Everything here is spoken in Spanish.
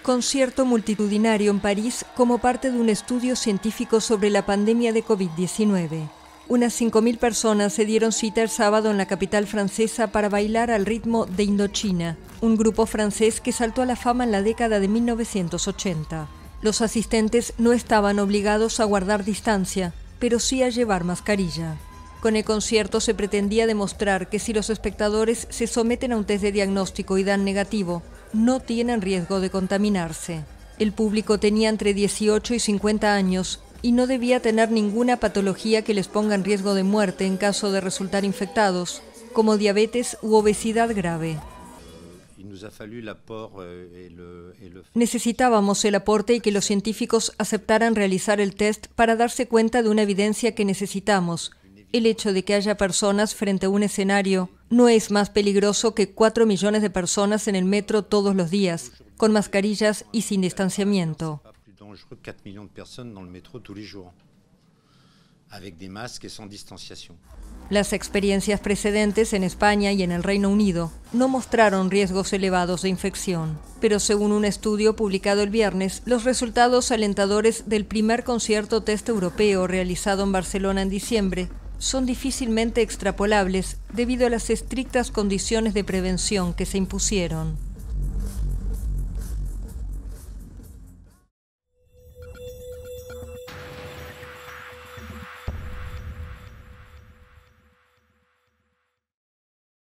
Concierto multitudinario en París como parte de un estudio científico sobre la pandemia de COVID-19. Unas 5.000 personas se dieron cita el sábado en la capital francesa para bailar al ritmo de Indochina, un grupo francés que saltó a la fama en la década de 1980. Los asistentes no estaban obligados a guardar distancia, pero sí a llevar mascarilla. Con el concierto se pretendía demostrar que si los espectadores se someten a un test de diagnóstico y dan negativo, no tienen riesgo de contaminarse. El público tenía entre 18 y 50 años y no debía tener ninguna patología que les ponga en riesgo de muerte en caso de resultar infectados, como diabetes u obesidad grave. Necesitábamos el aporte y que los científicos aceptaran realizar el test para darse cuenta de una evidencia que necesitamos. El hecho de que haya personas frente a un escenario no es más peligroso que 4 millones de personas en el metro todos los días, con mascarillas y sin distanciamiento. Las experiencias precedentes en España y en el Reino Unido no mostraron riesgos elevados de infección, pero según un estudio publicado el viernes, los resultados alentadores del primer concierto test europeo realizado en Barcelona en diciembre son difícilmente extrapolables debido a las estrictas condiciones de prevención que se impusieron.